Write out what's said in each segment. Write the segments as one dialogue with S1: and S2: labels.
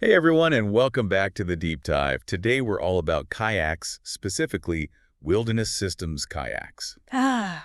S1: Hey everyone, and welcome back to the Deep Dive. Today we're all about kayaks, specifically wilderness systems kayaks.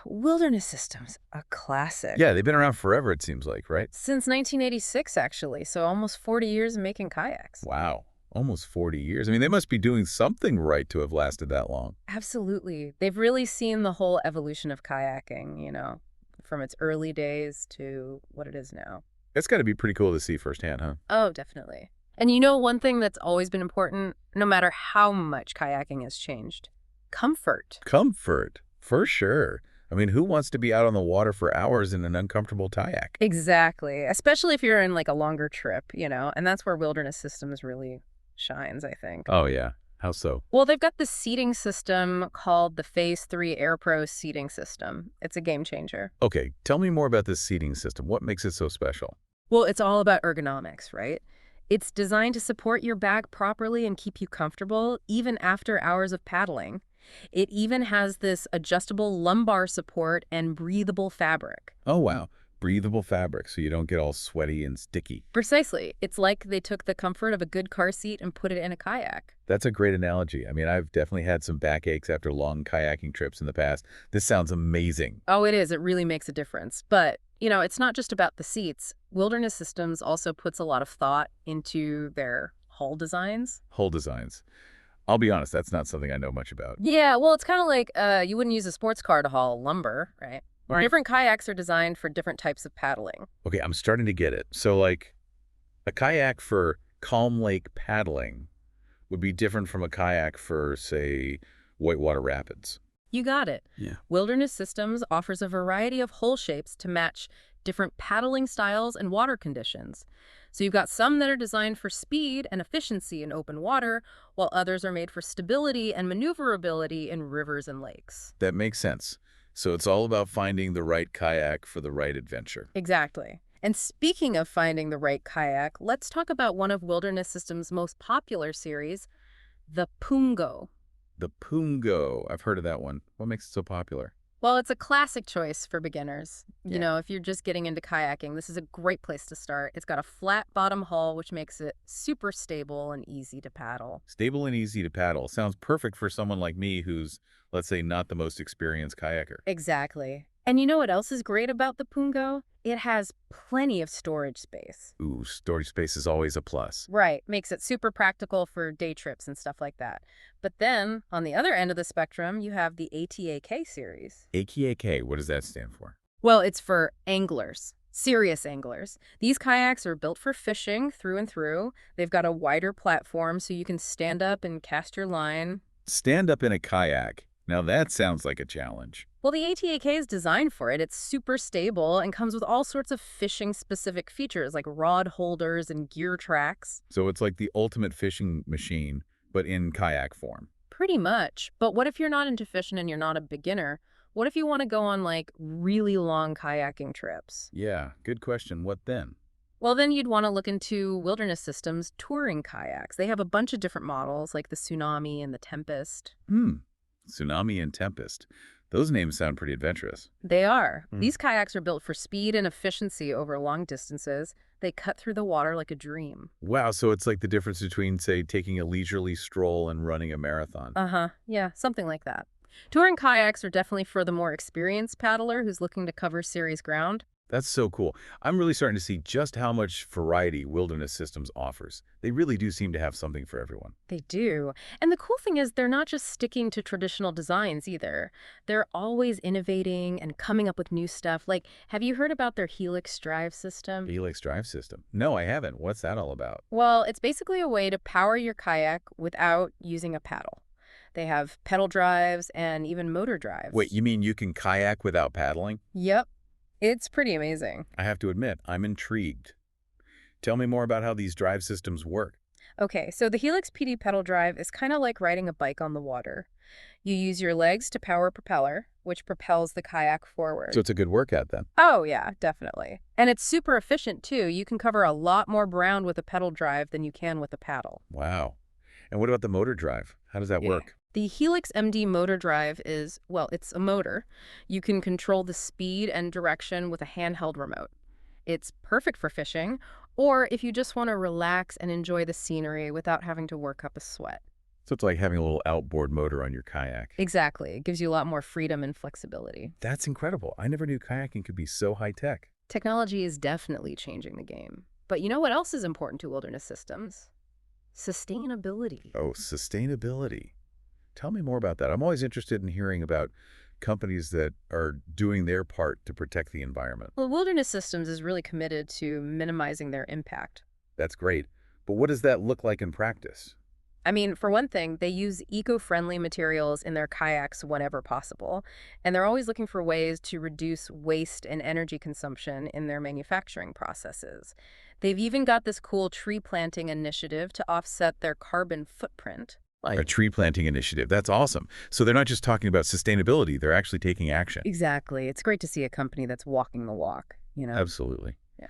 S2: Wilderness Systems, a
S1: Yeah,
S2: classic.
S1: they've been around forever, it seems like, right?
S2: Since 1986, actually, so almost 40 years of making kayaks.
S1: Wow, almost 40 years. I mean, they must be doing something right to have lasted that long.
S2: Absolutely. They've really seen the whole evolution of kayaking, from its early days to what it is now.
S1: That's got to be pretty cool to see firsthand, huh?
S2: Oh, definitely. And one thing that's always been important, no matter how much kayaking has changed? Comfort.
S1: Comfort, for sure. I mean, who wants to be out on the water for hours in an uncomfortable kayak?
S2: Exactly. Especially if you're in like a longer trip, and that's where Wilderness Systems really shines, I think.
S1: Oh yeah, how so?
S2: Well, they've got this seating system called the Phase 3 AirPro seating system. It's a game changer.
S1: Okay, tell me more about this seating system. What makes it so special?
S2: Well, it's all about ergonomics, right? It's designed to support your bag properly and keep you comfortable, even after hours of paddling. It even has this adjustable lumbar support and breathable fabric.
S1: Oh wow, breathable fabric so you don't get all sweaty and sticky.
S2: Precisely. It's like they took the comfort of a good car seat and put it in a kayak.
S1: That's a great analogy. I mean, I've definitely had some backaches after long kayaking trips in the past. This sounds amazing.
S2: Oh, it is. It really makes a difference. But, it's not just about the seats. Wilderness Systems also puts a lot of thought into their hull designs.
S1: Hull designs. I'll be honest, that's not something I know much about.
S2: Yeah, well, it's kind of like you wouldn't use a sports car to haul lumber, right?
S1: Right.
S2: Different kayaks are designed for different types of paddling.
S1: Okay, I'm starting to get it. So, like, a kayak for calm lake paddling would be different from a kayak for, say, whitewater rapids.
S2: You got it.
S1: Yeah.
S2: Wilderness Systems offers a variety of hull shapes to match different paddling styles and water conditions. So you've got some that are designed for speed and efficiency in open water, while others are made for stability and maneuverability in rivers and lakes.
S1: That makes sense. So it's all about finding the right kayak for the right adventure.
S2: Exactly. And speaking of finding the right kayak, let's talk about one of Wilderness Systems' most popular series, the Pungo.
S1: The Pungo. I've heard of that one. What makes it so popular?
S2: Well, it's a classic choice for beginners.
S1: Yeah.
S2: If you're just getting into kayaking, this is a great place to start. It's got a flat bottom hull, which makes it super stable and easy to paddle.
S1: Stable and easy to paddle. Sounds perfect for someone like me who's, let's say, not the most experienced kayaker.
S2: Exactly. And you know what else is great about the Pungo? It has plenty of storage space.
S1: Ooh, storage space is always a plus.
S2: Right, makes it super practical for day trips and stuff like that. But then, on the other end of the spectrum, you have the ATAK series.
S1: AKAK, what does that stand for?
S2: Well, it's for anglers, serious anglers. These kayaks are built for fishing through and through. They've got a wider platform so you can stand up and cast your line.
S1: Stand up in a kayak. Now that sounds like a challenge.
S2: Well, the ATAK is designed for it. It's super stable and comes with all sorts of fishing-specific features like rod holders and gear tracks.
S1: So it's like the ultimate fishing machine, but in kayak form.
S2: Pretty much. But what if you're not into fishing and you're not a beginner? What if you want to go on like really long kayaking trips?
S1: Yeah, good question. What then?
S2: Well, then you'd want to look into Wilderness Systems touring kayaks. They have a bunch of different models like the Tsunami and the Tempest.
S1: Tsunami and Tempest. Those names sound pretty adventurous.
S2: They are.
S1: Hmm.
S2: These kayaks are built for speed and efficiency over long distances. They cut through the water like a dream.
S1: Wow, so it's like the difference between, say, taking a leisurely stroll and running a marathon.
S2: Uh-huh. Yeah, something like that. Touring kayaks are definitely for the more experienced paddler who's looking to cover serious ground.
S1: That's so cool. I'm really starting to see just how much variety Wilderness Systems offers. They really do seem to have something for everyone.
S2: They do. And the cool thing is they're not just sticking to traditional designs either. They're always innovating and coming up with new stuff. Like, have you heard about their Helix drive system?
S1: Helix drive system. No, I haven't. What's that all about?
S2: Well, it's basically a way to power your kayak without using a paddle. They have pedal drives and even motor drives.
S1: Wait, you mean you can kayak without paddling?
S2: Yep. It's pretty amazing.
S1: I have to admit, I'm intrigued. Tell me more about how these drive systems work.
S2: Okay, so the Helix PD pedal drive is kind of like riding a bike on the water. You use your legs to power a propeller, which propels the kayak forward.
S1: So it's a good workout then.
S2: Oh, yeah, definitely. And it's super efficient, too. You can cover a lot more ground with a pedal drive than you can with a paddle.
S1: Wow. And what about the motor drive? How does that work?
S2: The Helix MD motor drive is, well, it's a motor. You can control the speed and direction with a handheld remote. It's perfect for fishing, or if you just want to relax and enjoy the scenery without having to work up a sweat.
S1: So it's like having a little outboard motor on your kayak.
S2: Exactly. It gives you a lot more freedom and flexibility.
S1: That's incredible. I never knew kayaking could be so high-tech.
S2: Technology is definitely changing the game. But you know what else is important to wilderness systems? Sustainability.
S1: Oh, sustainability. Tell me more about that. I'm always interested in hearing about companies that are doing their part to protect the environment.
S2: Well, wilderness systems is really committed to minimizing their impact.
S1: That's great. But what does that look like in practice?
S2: I mean, for one thing, they use eco-friendly materials in their kayaks whenever possible, and they're always looking for ways to reduce waste and energy consumption in their manufacturing processes. They've even got this cool tree planting initiative to offset their carbon footprint.
S1: A tree planting initiative. That's awesome. So they're not just talking about sustainability, they're actually taking action.
S2: Exactly. It's great to see a company that's walking the walk, you know?
S1: Absolutely.
S2: Yeah.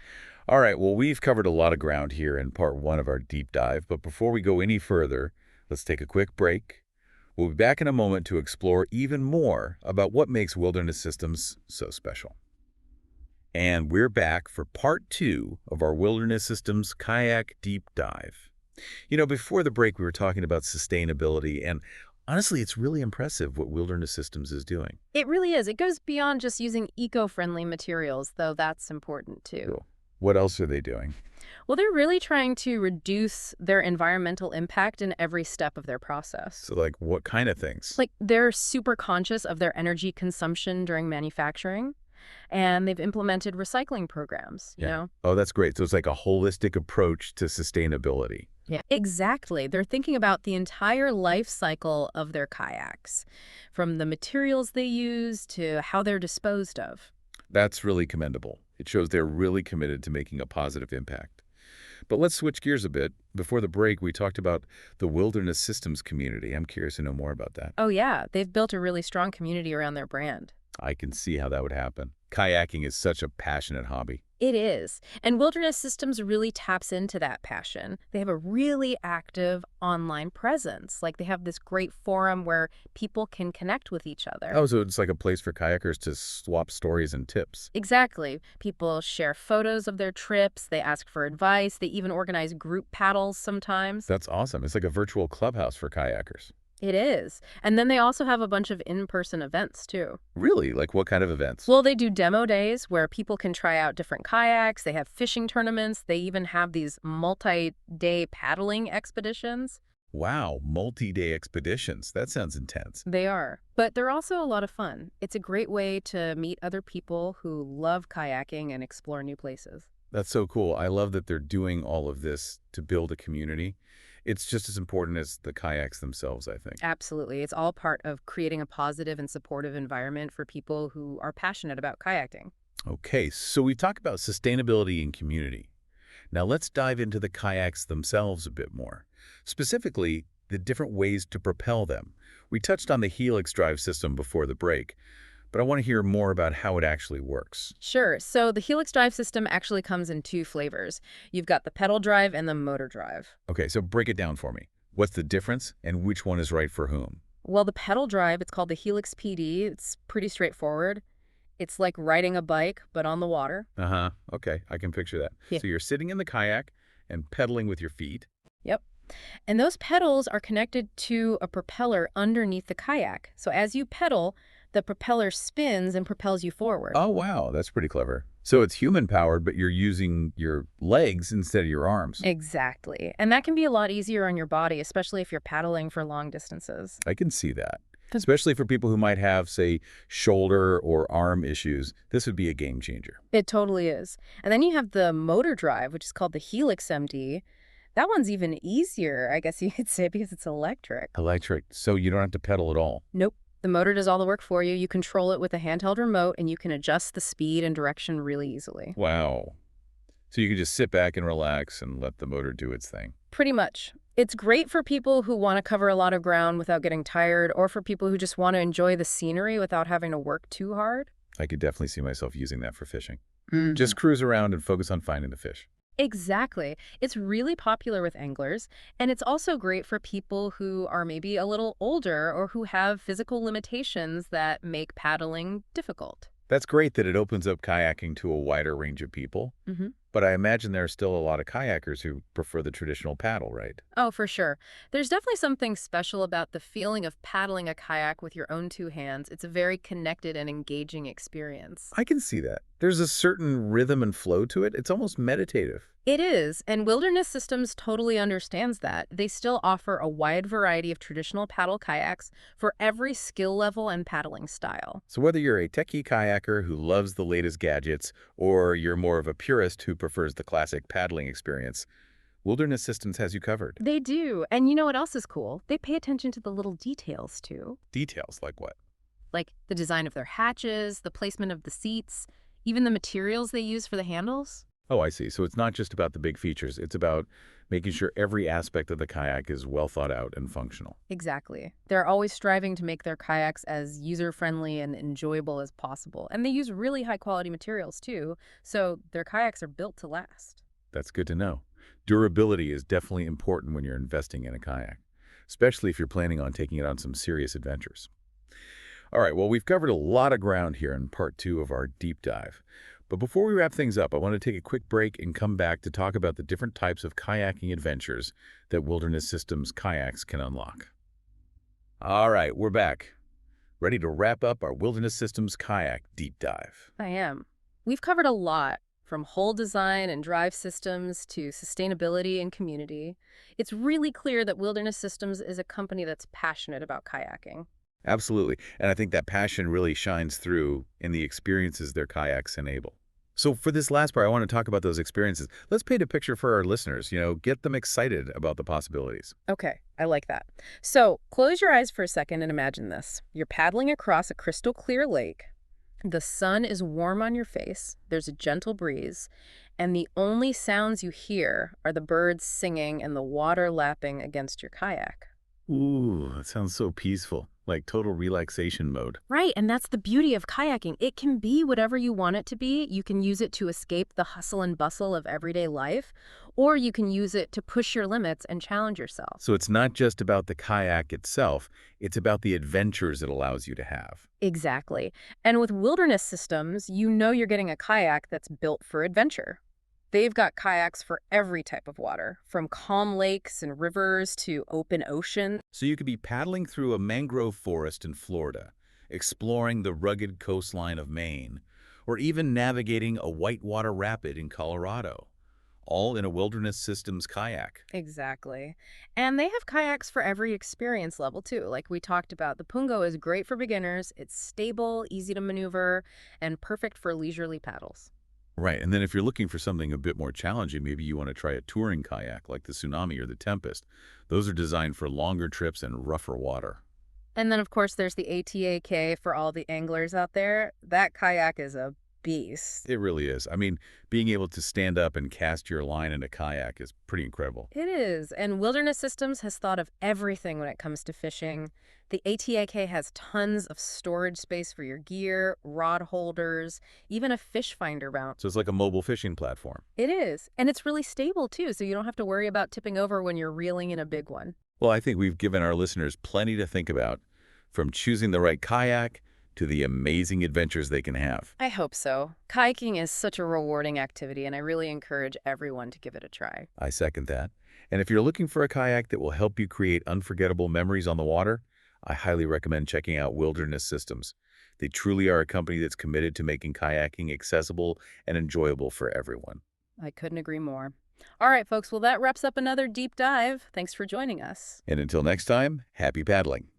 S1: All right, well, we've covered a lot of ground here in part one of our deep dive, but before we go any further, let's take a quick break. We'll be back in a moment to explore even more about what makes wilderness systems so special. And we're back for part two of our Wilderness Systems Kayak Deep Dive. You know, before the break, we were talking about sustainability, and honestly, it's really impressive what Wilderness Systems is doing.
S2: It really is. It goes beyond just using eco-friendly materials, though that's important too.
S1: Cool. What else are they doing?
S2: Well, they're really trying to reduce their environmental impact in every step of their process.
S1: So, like, what kind of things?
S2: Like, they're super conscious of their energy consumption during manufacturing, and they've implemented recycling programs, you know?
S1: Oh, that's great. So it's like a holistic approach to sustainability.
S2: Yeah, exactly. They're thinking about the entire life cycle of their kayaks, from the materials they use to how they're disposed of.
S1: That's really commendable. It shows they're really committed to making a positive impact. But let's switch gears a bit. Before the break, we talked about the Wilderness Systems community. I'm curious to know more about that.
S2: Oh, yeah. They've built a really strong community around their brand.
S1: I can see how that would happen. Kayaking is such a passionate hobby.
S2: It is. And Wilderness Systems really taps into that passion. They have a really active online presence. Like they have this great forum where people can connect with each other.
S1: Oh, so it's like a place for kayakers to swap stories and tips.
S2: Exactly. People share photos of their trips. They ask for advice. They even organize group paddles sometimes.
S1: That's awesome. It's like a virtual clubhouse for kayakers.
S2: It is. And then they also have a bunch of in-person events, too.
S1: Really? Like what kind of events?
S2: Well, they do demo days where people can try out different kayaks. They have fishing tournaments. They even have these multi-day paddling expeditions.
S1: Wow, multi-day expeditions. That sounds intense.
S2: They are. But they're also a lot of fun. It's a great way to meet other people who love kayaking and explore new places.
S1: That's so cool. I love that they're doing all of this to build a community. It's just as important as the kayaks themselves, I think.
S2: Absolutely. It's all part of creating a positive and supportive environment for people who are passionate about kayaking.
S1: Okay, so we talked about sustainability and community. Now let's dive into the kayaks themselves a bit more. Specifically, the different ways to propel them. We touched on the helix drive system before the break, but I want to hear more about how it actually works.
S2: Sure. So the helix drive system actually comes in two flavors. You've got the pedal drive and the motor drive.
S1: Okay, so break it down for me. What's the difference and which one is right for whom?
S2: Well, the pedal drive, it's called the Helix PD. It's pretty straightforward. It's like riding a bike, but on the water.
S1: Uh-huh. Okay, I can picture that.
S2: Yeah.
S1: So you're sitting in the kayak and pedaling with your feet.
S2: Yep. And those pedals are connected to a propeller underneath the kayak. So as you pedal, the propeller spins and propels you forward.
S1: Oh, wow, that's pretty clever. So it's human-powered, but you're using your legs instead of your arms.
S2: Exactly. And that can be a lot easier on your body, especially if you're paddling for long distances.
S1: I can see that. Especially for people who might have, say, shoulder or arm issues, this would be a game changer.
S2: It totally is. And then you have the motor drive, which is called the Helix MD. That one's even easier, I guess you could say, because it's electric.
S1: Electric, so you don't have to pedal at all.
S2: Nope. The motor does all the work for you. You control it with a handheld remote, and you can adjust the speed and direction really easily.
S1: Wow. So you can just sit back and relax and let the motor do its thing.
S2: Pretty much. It's great for people who want to cover a lot of ground without getting tired, or for people who just want to enjoy the scenery without having to work too hard.
S1: I could definitely see myself using that for fishing.
S2: Mm-hmm.
S1: Just cruise around and focus on finding the fish.
S2: Exactly. It's really popular with anglers, and it's also great for people who are maybe a little older or who have physical limitations that make paddling difficult.
S1: That's great that it opens up kayaking to a wider range of people.
S2: Mm-hmm.
S1: But I imagine there are still a lot of kayakers who prefer the traditional paddle, right?
S2: Oh, for sure. There's definitely something special about the feeling of paddling a kayak with your own two hands. It's a very connected and engaging experience.
S1: I can see that. There's a certain rhythm and flow to it. It's almost meditative.
S2: It is, and Wilderness Systems totally understands that. They still offer a wide variety of traditional paddle kayaks for every skill level and paddling style.
S1: So whether you're a techie kayaker who loves the latest gadgets, or you're more of a purist who prefers the classic paddling experience, Wilderness Systems has you covered.
S2: They do, and you know what else is cool? They pay attention to the little details, too.
S1: Details like what?
S2: Like the design of their hatches, the placement of the seats, even the materials they use for the handles.
S1: Oh, I see. So it's not just about the big features. It's about making sure every aspect of the kayak is well thought out and functional.
S2: Exactly. They're always striving to make their kayaks as user-friendly and enjoyable as possible. And they use really high-quality materials, too, so their kayaks are built to last.
S1: That's good to know. Durability is definitely important when you're investing in a kayak, especially if you're planning on taking it on some serious adventures. All right, well, we've covered a lot of ground here in part 2 of our deep dive. But before we wrap things up, I want to take a quick break and come back to talk about the different types of kayaking adventures that Wilderness Systems kayaks can unlock. All right, we're back, ready to wrap up our Wilderness Systems kayak deep dive.
S2: I am. We've covered a lot, from hull design and drive systems to sustainability and community. It's really clear that Wilderness Systems is a company that's passionate about kayaking.
S1: Absolutely, and I think that passion really shines through in the experiences their kayaks enable. So for this last part, I want to talk about those experiences. Let's paint a picture for our listeners, get them excited about the possibilities.
S2: Okay, I like that. So close your eyes for a second and imagine this. You're paddling across a crystal clear lake. The sun is warm on your face, there's a gentle breeze, and the only sounds you hear are the birds singing and the water lapping against your kayak.
S1: Ooh, that sounds so peaceful, like total relaxation mode.
S2: Right, and that's the beauty of kayaking. It can be whatever you want it to be. You can use it to escape the hustle and bustle of everyday life, or you can use it to push your limits and challenge yourself.
S1: So it's not just about the kayak itself, it's about the adventures it allows you to have.
S2: Exactly. And with Wilderness Systems, you know you're getting a kayak that's built for adventure. They've got kayaks for every type of water, from calm lakes and rivers to open ocean.
S1: So you could be paddling through a mangrove forest in Florida, exploring the rugged coastline of Maine, or even navigating a whitewater rapid in Colorado, all in a Wilderness Systems kayak.
S2: Exactly. And they have kayaks for every experience level, too. Like we talked about, the Pungo is great for beginners. It's stable, easy to maneuver, and perfect for leisurely paddles.
S1: Right, and then if you're looking for something a bit more challenging, maybe you want to try a touring kayak like the Tsunami or the Tempest. Those are designed for longer trips and rougher water.
S2: And then, of course, there's the ATAK for all the anglers out there. That kayak is a beast.
S1: It really is. I mean, being able to stand up and cast your line in a kayak is pretty incredible.
S2: It is. And Wilderness Systems has thought of everything when it comes to fishing. The ATAK has tons of storage space for your gear, rod holders, even a fish finder mount.
S1: So it's like a mobile fishing platform.
S2: It is. And it's really stable, too, so you don't have to worry about tipping over when you're reeling in a big one.
S1: Well, I think we've given our listeners plenty to think about, from choosing the right kayak to the amazing adventures they can have.
S2: I hope so. Kayaking is such a rewarding activity, and I really encourage everyone to give it a try.
S1: I second that. And if you're looking for a kayak that will help you create unforgettable memories on the water, I highly recommend checking out Wilderness Systems. They truly are a company that's committed to making kayaking accessible and enjoyable for everyone.
S2: I couldn't agree more. All right, folks, well, that wraps up another deep dive. Thanks for joining us.
S1: And until next time, happy paddling.